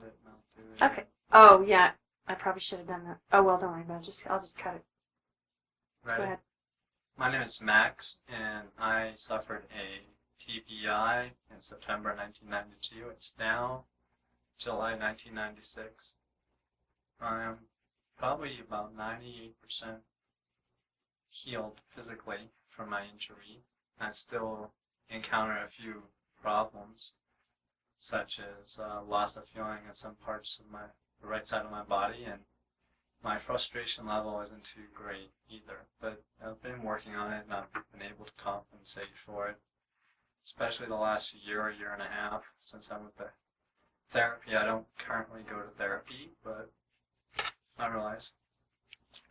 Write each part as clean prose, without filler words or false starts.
it and I'll do it. Okay. Oh, yeah. I probably should have done that. Oh, well, don't worry about it. I'll just cut it. Ready? Go ahead. My name is Max, and I suffered a TBI in September 1992. It's now July 1996. I'm probably about 98% healed physically from my injury. I still encounter a few problems, such as loss of feeling in some parts of the right side of my body, and my frustration level isn't too great either. But I've been working on it, and I've been able to compensate for it, especially the last year and a half since I'm with the therapy. I don't currently go to therapy, but I realize.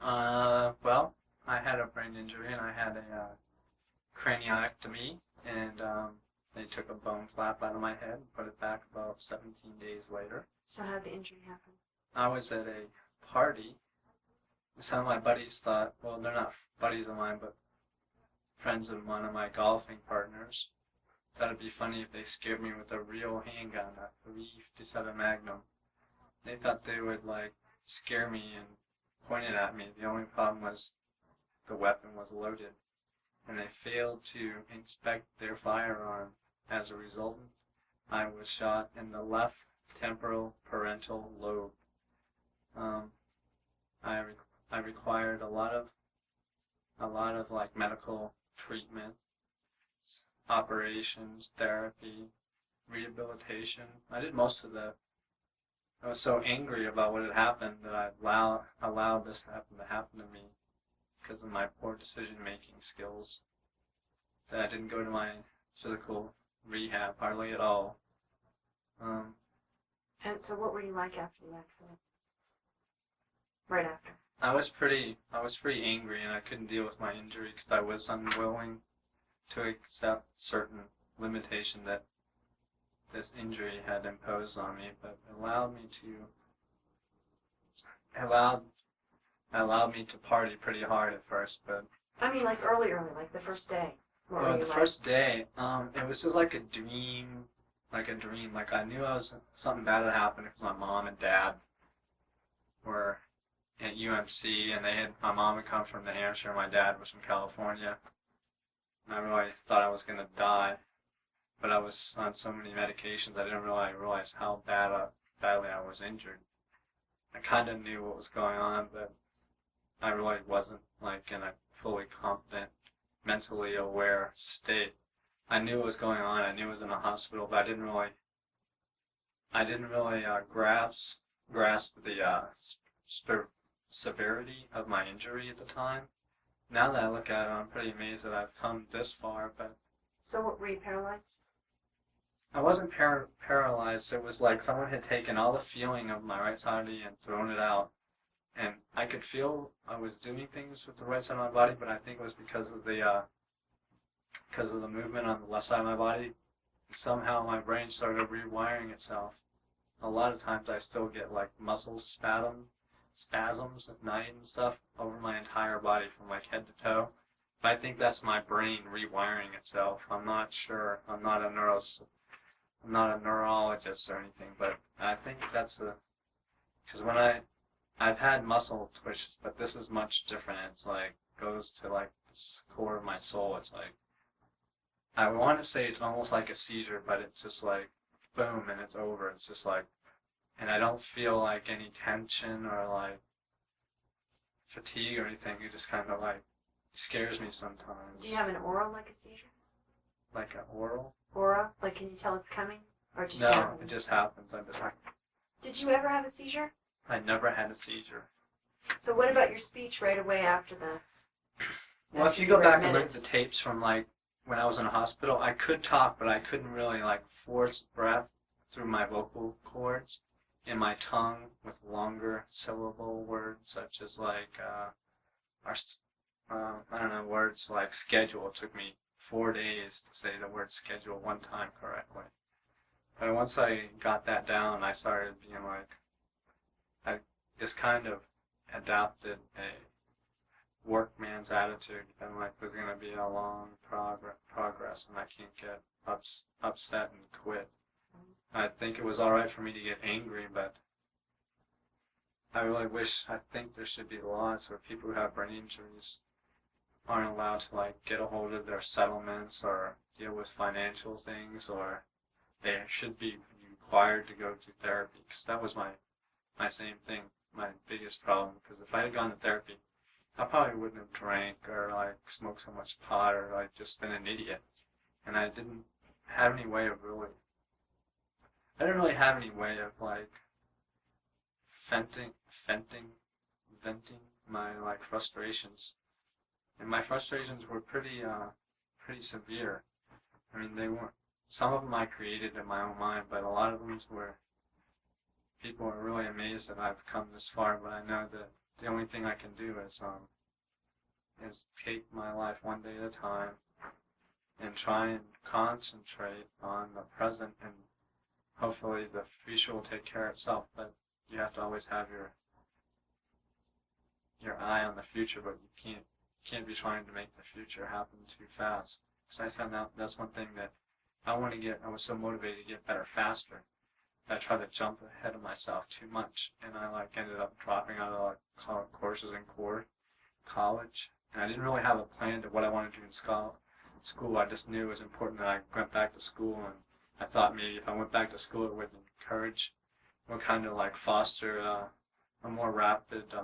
Well, I had a brain injury, and I had a craniotomy, and they took a bone flap out of my head and put it back about 17 days later. So how did the injury happen? I was at a party. Some of my buddies thought, well, they're not buddies of mine, but friends of one of my golfing partners, thought it'd be funny if they scared me with a real handgun, a .357 Magnum. They thought they would, like, scare me and point it at me. The only problem was the weapon was loaded, and they failed to inspect their firearm. As a result, I was shot in the left temporal parental lobe. I required a lot of like medical treatment, operations, therapy, rehabilitation. I did most of the. I was so angry about what had happened that I allowed this to happen to me because of my poor decision-making skills. That I didn't go to my physical rehab hardly at all. And so what were you like after the accident? Right after? I was pretty angry, and I couldn't deal with my injury because I was unwilling to accept certain limitation that this injury had imposed on me, but it allowed me to party pretty hard at first. But I mean, like early, like the first day. The first day, it was just like a dream. Like I knew something bad had happened because my mom and dad were at UMC, and my mom had come from New Hampshire, my dad was from California. And I really thought I was going to die, but I was on so many medications I didn't really realize how badly I was injured. I kind of knew what was going on, but I really wasn't like in a fully competent, mentally aware state. I knew what was going on. I knew I was in a hospital, but I didn't really grasp the severity of my injury at the time. Now that I look at it, I'm pretty amazed that I've come this far. But so, what, were you paralyzed? I wasn't paralyzed. It was like someone had taken all the feeling of my right side and thrown it out. And I could feel I was doing things with the right side of my body, but I think it was because of the movement on the left side of my body. Somehow my brain started rewiring itself. A lot of times I still get like muscle spasms at night and stuff over my entire body from like head to toe. But I think that's my brain rewiring itself. I'm not sure. I'm not a neurologist or anything, but I think that's because when I've had muscle twitches, but this is much different. It's like goes to like the core of my soul. It's like I want to say it's almost like a seizure, but it's just like boom and it's over. It's just like, and I don't feel like any tension or like fatigue or anything. It just kind of like scares me sometimes. Do you have an aura like a seizure? Like an oral? Aura? Like, can you tell it's coming? Or it just no, happens? it just happens. I'm just like. Did you ever have a seizure? I never had a seizure. So what about your speech right away after the... Well, if you go back and look at the tapes from, like, when I was in a hospital, I could talk, but I couldn't really, like, force breath through my vocal cords in my tongue with longer syllable words, such as, like, I don't know, words like schedule. It took me 4 days to say the word schedule one time correctly. But once I got that down, I started being like, I just kind of adopted a workman's attitude, and like there's going to be a long progress, and I can't get upset and quit. I think it was alright for me to get angry, but I really I think there should be laws where people who have brain injuries aren't allowed to like get a hold of their settlements or deal with financial things, or they should be required to go to therapy, because that was my same thing, my biggest problem, because if I had gone to therapy, I probably wouldn't have drank or like smoked so much pot or like just been an idiot. And I didn't have any way of really, I didn't really have any way of like venting my like frustrations. And my frustrations were pretty severe. I mean, they weren't, some of them I created in my own mind, but a lot of them were, people are really amazed that I've come this far, but I know that the only thing I can do is take my life one day at a time and try and concentrate on the present, and hopefully the future will take care of itself. But you have to always have your eye on the future, but you can't be trying to make the future happen too fast. So I found out that's one thing that I was so motivated to get better faster. I tried to jump ahead of myself too much, and I like ended up dropping out of like courses in college, and I didn't really have a plan to what I wanted to do in school. I just knew it was important that I went back to school, and I thought maybe if I went back to school, it would kind of like foster a more rapid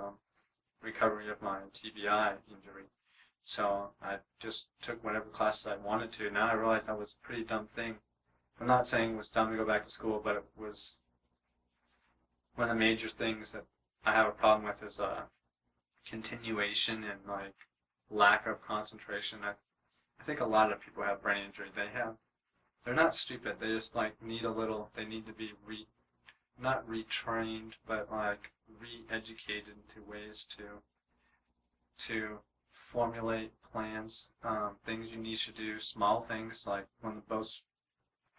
recovery of my TBI injury. So I just took whatever classes I wanted to. Now I realize that was a pretty dumb thing. I'm not saying it was dumb to go back to school, but it was one of the major things that I have a problem with is continuation and like lack of concentration. I think a lot of people have brain injury. They're not stupid. They just like they need to be not retrained, but like re-educated into ways to formulate plans, things you need to do, small things. Like one of the most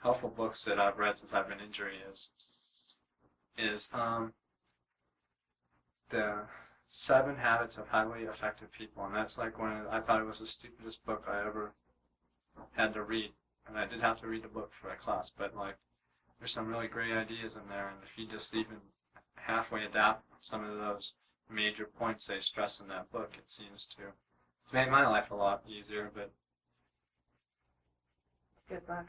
helpful books that I've read since I've been injured is the 7 Habits of Highly Effective People, and that's like I thought it was the stupidest book I ever had to read, and I did have to read the book for a class, but like there's some really great ideas in there, and if you just even halfway adapt some of those major points they stress in that book, it seems to it's made my life a lot easier. But it's a good book.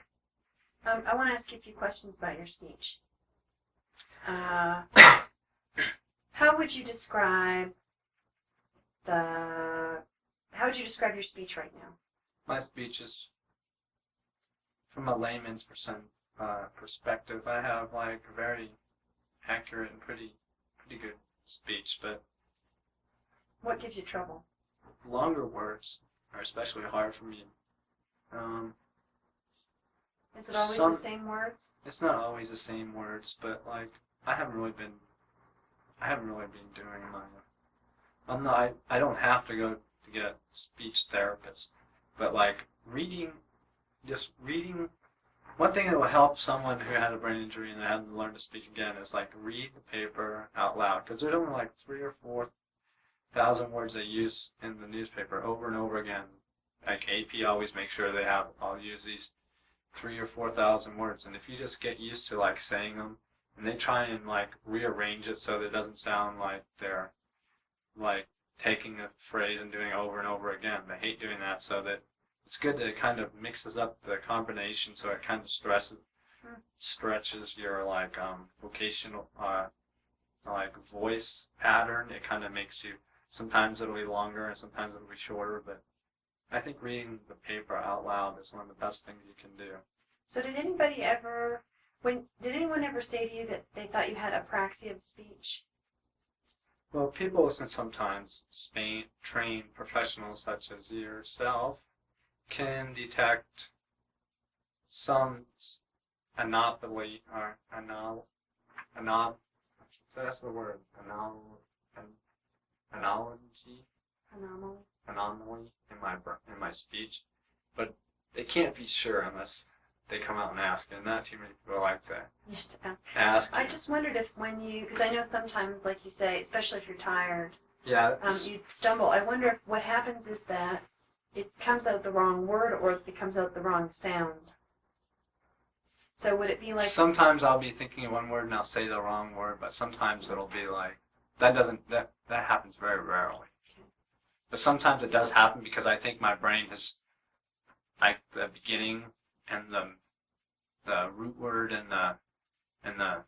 I want to ask you a few questions about your speech. How would you describe your speech right now? My speech is, from a layman's perspective, I have like very accurate and pretty good speech, but what gives you trouble? Longer words are especially hard for me. Is it always the same words? It's not always the same words, but like I haven't really been doing my. I don't have to go to get a speech therapist, but like reading. One thing that will help someone who had a brain injury and hadn't learned to speak again is like read the paper out loud, because there's only like 3,000 or 4,000 words they use in the newspaper over and over again. Like AP always makes sure I'll use these 3,000 or 4,000 words, and if you just get used to like saying them, and they try and like rearrange it so that it doesn't sound like they're like taking a phrase and doing it over and over again. They hate doing that, so that it's good that it kind of mixes up the combination, so it kind of stretches your like vocational like voice pattern. It kind of makes you, sometimes it'll be longer and sometimes it'll be shorter, but I think reading the paper out loud is one of the best things you can do. So did anyone ever say to you that they thought you had apraxia of speech? Well, people sometimes, trained professionals such as yourself, can detect some anomaly, or so that's the word, anomaly in my speech, but they can't be sure unless they come out and ask, and not too many people like to ask. I just wondered if because I know sometimes, like you say, especially if you're tired, you stumble. I wonder if what happens is that it comes out the wrong word or it comes out the wrong sound. So would it be like... Sometimes I'll be thinking of one word and I'll say the wrong word, but sometimes it'll be like, that happens very rarely. But sometimes it does happen because I think my brain has, like, the beginning and the root word and the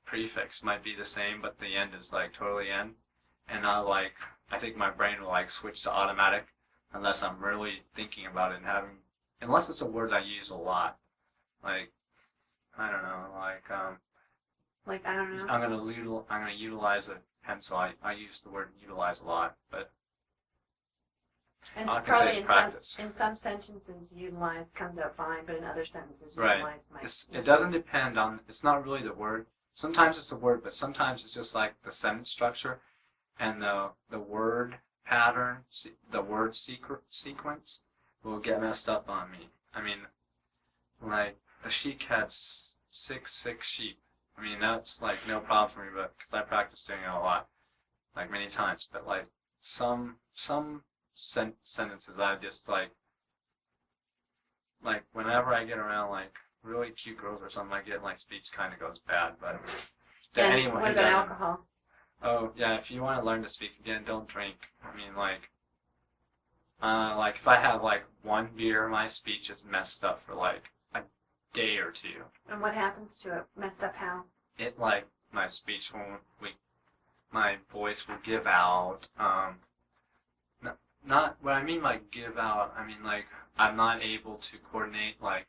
prefix might be the same, but the end is like totally end. And I think my brain will like switch to automatic unless I'm really thinking about it and unless it's a word I use a lot. Like, I don't know, I don't know. I'm gonna utilize a pencil. I use the word utilize a lot, but and all I it's can say probably is practice. in some sentences utilize comes out fine, but in other sentences Right. utilize might. It doesn't depend on. It's not really the word. Sometimes it's the word, but sometimes it's just like the sentence structure and the word pattern, the word sequence will get messed up on me. I mean, like the sheik had six sheep. I mean, that's like no problem for me, but because I practice doing it a lot, like many times. But like some sentences, I just like whenever I get around like really cute girls or something, I get like speech kind of goes bad. But to And anyone what who about doesn't, alcohol? oh yeah, if you want to learn to speak again, don't drink. I mean, like if I have like one beer, my speech is messed up for like a day or two. And what happens to it? Messed up how? It like my speech won't, my voice will give out. Not what I mean by give out. I mean like I'm not able to coordinate like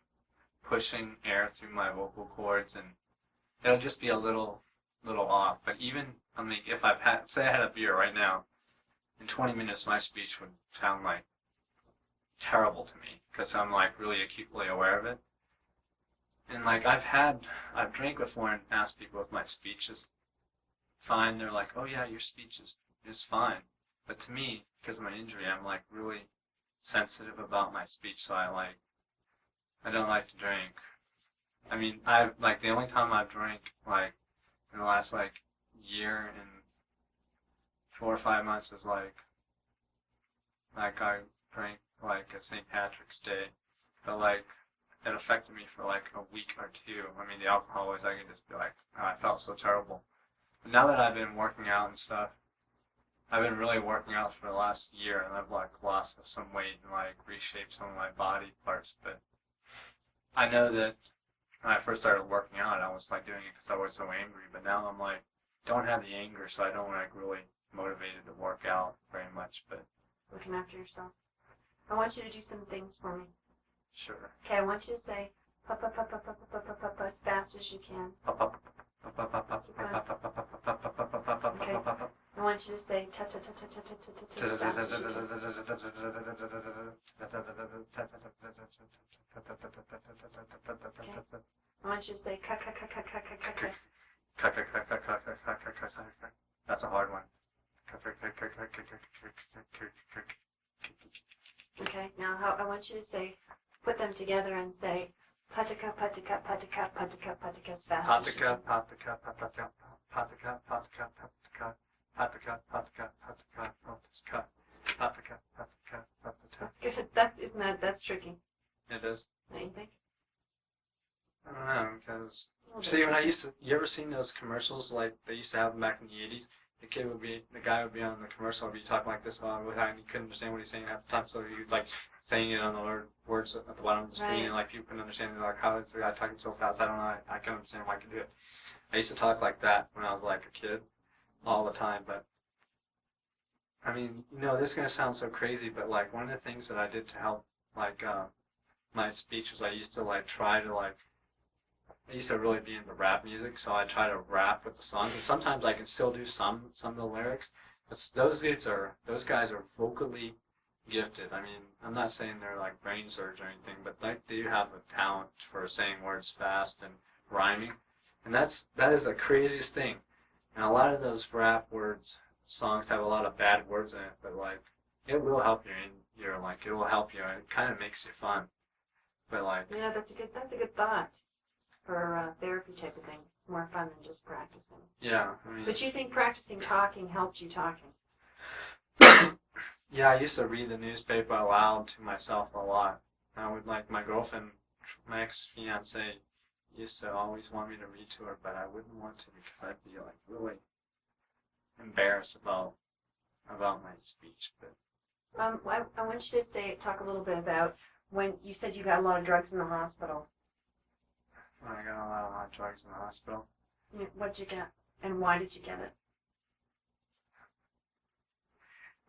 pushing air through my vocal cords, and it'll just be a little off. But even I mean, if say I had a beer right now, in 20 minutes my speech would sound like terrible to me because I'm like really acutely aware of it. And like I've drank before and asked people if my speech is fine. They're like, oh yeah, your speech is fine. But to me, because of my injury, I'm like really sensitive about my speech, so I don't like to drink. I mean, I've like the only time I've drank like in the last like year and 4 or 5 months is like I drank like a St. Patrick's Day, but like it affected me for like a week or two. I mean, the alcohol was I could just be like, oh, I felt so terrible. But now that I've been working out and stuff, I've been really working out for the last year, and I've like lost some weight and like reshaped some of my body parts. But I know that when I first started working out, I was like doing it because I was so angry. But now I'm like, don't have the anger, so I don't like really motivated to work out very much. But looking after yourself. I want you to do some things for me. sure. Okay, I want you to say pa pa pa pa pa pa pa pa pa as fast as you can. I want you to say ta ta ta ta ta ta ta ta ta as fast as you can. I want you to say ka ka ka ka ka ka ka. That's a hard one. Okay, now I want you to say, put them together and say patika patika patika patika patika as fast as you can. Patika, patika, patika, patika, patika, patika, patika, patika, patika, patika, patika, patika. That's good. That's tricky. It is. Don't you think? I don't know, because see, you ever seen those commercials like they used to have them back in the 80s? The guy would be on the commercial and be talking like this all the time, and you couldn't understand what he's saying half the time, so he was like saying it on the words at the bottom of the screen, and like people couldn't understand it, like how is the guy talking so fast? I don't know, I can understand why I can do it. I used to talk like that when I was like a kid, all the time, but I mean, this is gonna sound so crazy, but like one of the things that I did to help like my speech was I used to really be into rap music, so I try to rap with the songs, and sometimes I can still do some of the lyrics, but those guys are vocally gifted. I mean, I'm not saying they're like brain surgeons or anything, but they do have a talent for saying words fast and rhyming, and that is the craziest thing. And a lot of those rap songs have a lot of bad words in it, but like it will help you, and it will help you, and it kind of makes you fun. But like, yeah, that's a good thought for therapy type of thing. It's more fun than just practicing. Yeah, I mean. But you think practicing talking helped you talking? Yeah, I used to read the newspaper aloud to myself a lot. I would my girlfriend, my ex-fiance, used to always want me to read to her, but I wouldn't want to because I'd be like really embarrassed about my speech. But I want you to talk a little bit about when you said you got a lot of drugs in the hospital. I got a lot of hot drugs in the hospital. What'd you get, and why did you get it?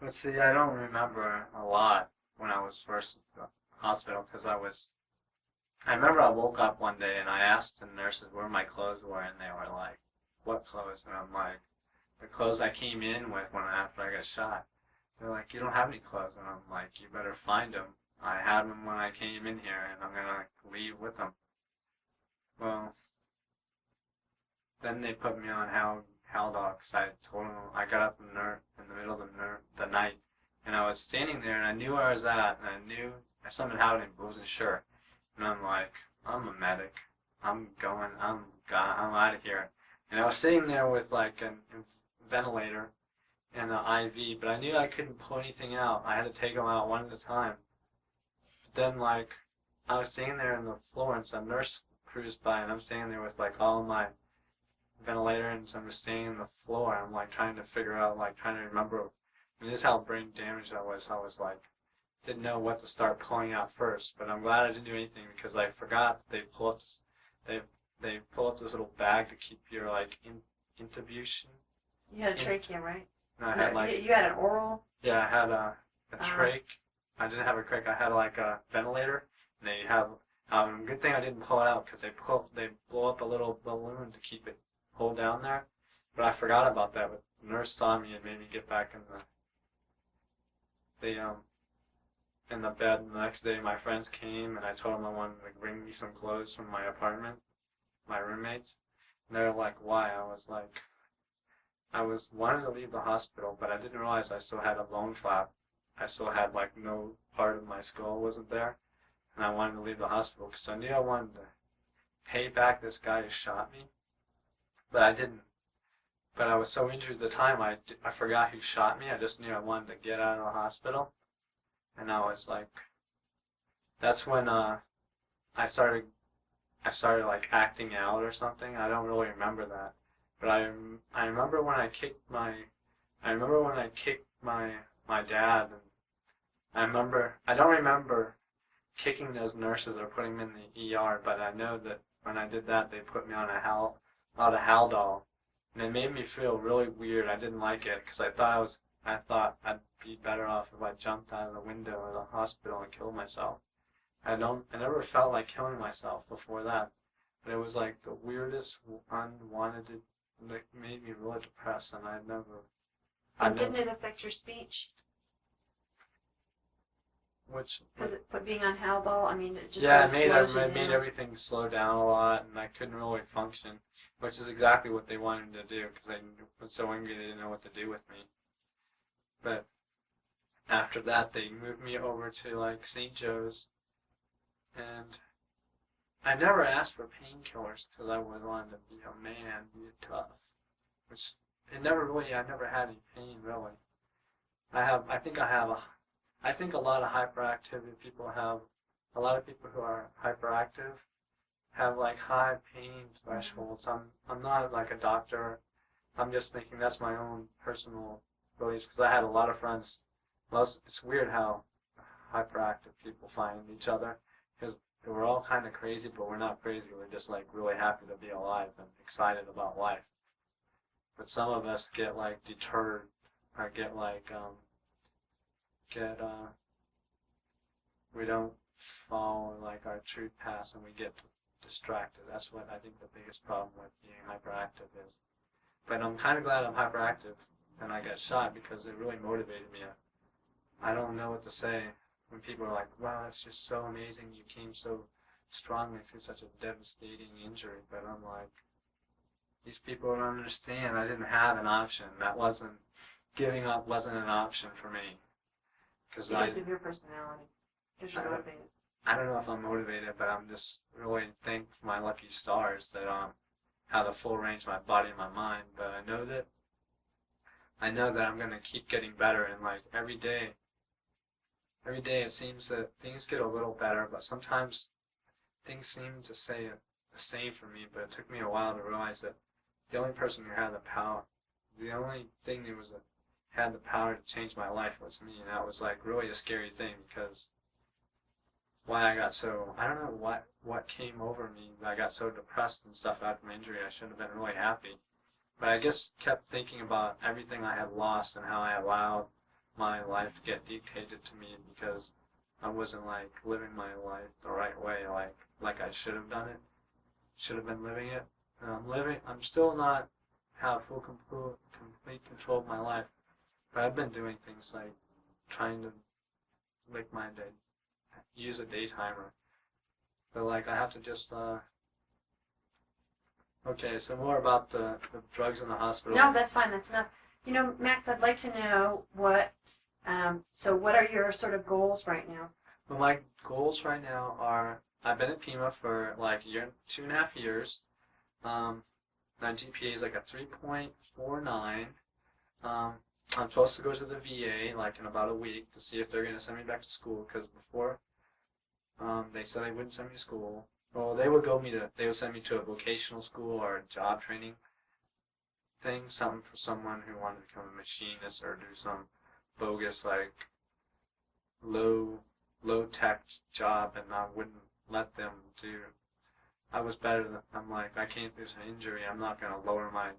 But see, I don't remember a lot when I was first at the hospital because I remember I woke up one day and I asked the nurses where my clothes were, and they were like, "What clothes?" And I'm like, "The clothes I came in with after I got shot." They're like, "You don't have any clothes," and I'm like, "You better find them. I had them when I came in here, and I'm gonna leave with them." Well, then they put me on Haldol because I told them I got up in the middle of the night, and I was standing there and I knew where I was at, and I knew something happened, but wasn't sure. And I'm like, I'm a medic. I'm out of here. And I was sitting there with like a ventilator and an IV, but I knew I couldn't pull anything out. I had to take them out one at a time. But then like I was standing there on the floor, and some nurse cruised by, and I'm standing there with like all my ventilator, and so I'm just standing on the floor. I'm like trying to figure out, like trying to remember. I mean, this is how brain damaged I was. I was like, didn't know what to start pulling out first. But I'm glad I didn't do anything because I forgot they pull up this little bag to keep your like intubation. You had a trachea, right? And I had like you had an oral. Yeah, I had a trach. I didn't have a trach. I had like a ventilator. And they have good thing I didn't pull it out because they blow up a little balloon to keep it hold down there. But I forgot about that. But the nurse saw me and made me get back in the bed. And the next day my friends came and I told them I wanted to bring me some clothes from my apartment, my roommates. And they were like, "Why?" I was wanting to leave the hospital, but I didn't realize I still had a bone flap. I still had like no part of my skull wasn't there. And I wanted to leave the hospital because I knew I wanted to pay back this guy who shot me. But I didn't. But I was so injured at the time, I forgot who shot me. I just knew I wanted to get out of the hospital. And I was like, that's when I started like acting out or something. I don't really remember that. But I remember when I kicked my dad. And I don't remember kicking those nurses or putting them in the ER, but I know that when I did that, they put me on a lot of Haldol, and it made me feel really weird. I didn't like it because I thought I'd be better off if I jumped out of the window of the hospital and killed myself. I never felt like killing myself before that, but it was like the weirdest, unwanted. It made me really depressed, and Didn't it affect your speech? Being on Haldol, I mean, it just it made everything slow down a lot, and I couldn't really function, which is exactly what they wanted to do because I was so angry they didn't know what to do with me. But after that, they moved me over to like St. Joe's, and I never asked for painkillers because I wanted to be a man, be tough, which I never had any pain really. I think a lot of hyperactivity people a lot of people who are hyperactive have like high pain thresholds. I'm not like a doctor. I'm just thinking that's my own personal beliefs because I had a lot of friends. It's weird how hyperactive people find each other because we're all kind of crazy, but we're not crazy. We're just like really happy to be alive and excited about life. But some of us get like deterred or get like we don't follow like our true paths and we get distracted. That's what I think the biggest problem with being hyperactive is. But I'm kind of glad I'm hyperactive and I got shot because it really motivated me. I don't know what to say when people are like, "Wow, that's just so amazing. You came so strongly through such a devastating injury." But I'm like, these people don't understand. I didn't have an option. Giving up wasn't an option for me. Because of your personality. Because you're motivated. I don't know if I'm motivated, but I'm just really thankful for my lucky stars that have the full range of my body and my mind. But I know that I'm going to keep getting better, and like every day it seems that things get a little better, but sometimes things seem to say the same for me, but it took me a while to realize that the only person who had the power, the only thing that had the power to change my life was me, and that was like really a scary thing because why I got so, I don't know what came over me. I got so depressed and stuff after my injury. I should have been really happy. But I just kept thinking about everything I had lost and how I allowed my life to get dictated to me because I wasn't like living my life the right way, like I should have done it, should have been living it. And I'm still not have complete control of my life, but I've been doing things like trying to make my day, use a day timer. But like I have to just okay, so more about the drugs in the hospital. No, that's fine. That's enough. Max, I'd like to know what are your sort of goals right now? Well, my goals right now are, I've been at Pima for like 2.5 years. My GPA is like a 3.49. I'm supposed to go to the VA like in about a week to see if they're going to send me back to school because before they said they wouldn't send me to school. Well, they would send me to a vocational school or a job training thing, something for someone who wanted to become a machinist or do some bogus like low tech job, and I wouldn't let them do. I was better than, I'm like, I came through some injury, I'm not going to lower my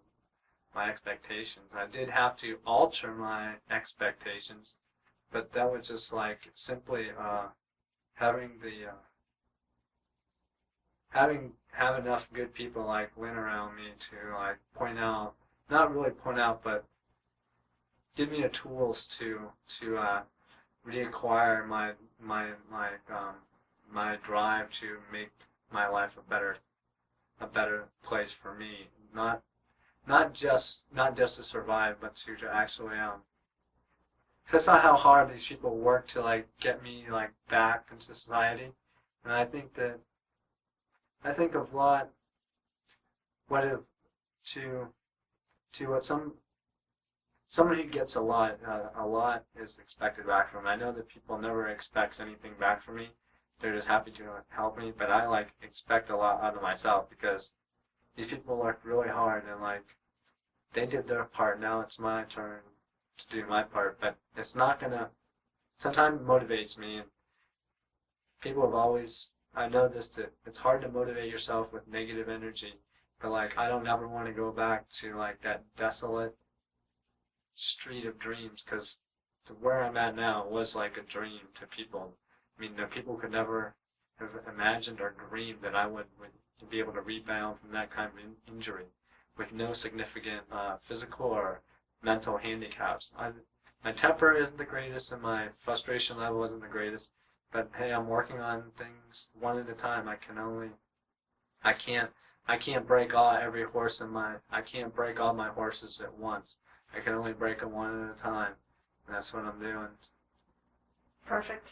expectations. I did have to alter my expectations, but that was just like simply having have enough good people like Lynn around me to like not really point out, but give me the tools to reacquire my drive to make my life a better place for me. Not just to survive, but to actually that's not how hard these people work to like get me like back into society. And I think of what someone who gets a lot is expected back from them. I know that people never expect anything back from me. They're just happy to help me, but I like expect a lot out of myself because these people work really hard and like they did their part. Now it's my turn to do my part, but it's not gonna. Sometimes it motivates me, and people have always. I know this that it's hard to motivate yourself with negative energy, but like I don't ever want to go back to like that desolate street of dreams because where I'm at now was like a dream to people. I mean, people could never have imagined or dreamed that I would be able to rebound from that kind of injury with no significant physical or mental handicaps. My temper isn't the greatest and my frustration level isn't the greatest, but hey, I'm working on things one at a time. I can't break I can't break all my horses at once. I can only break them one at a time. And that's what I'm doing. Perfect.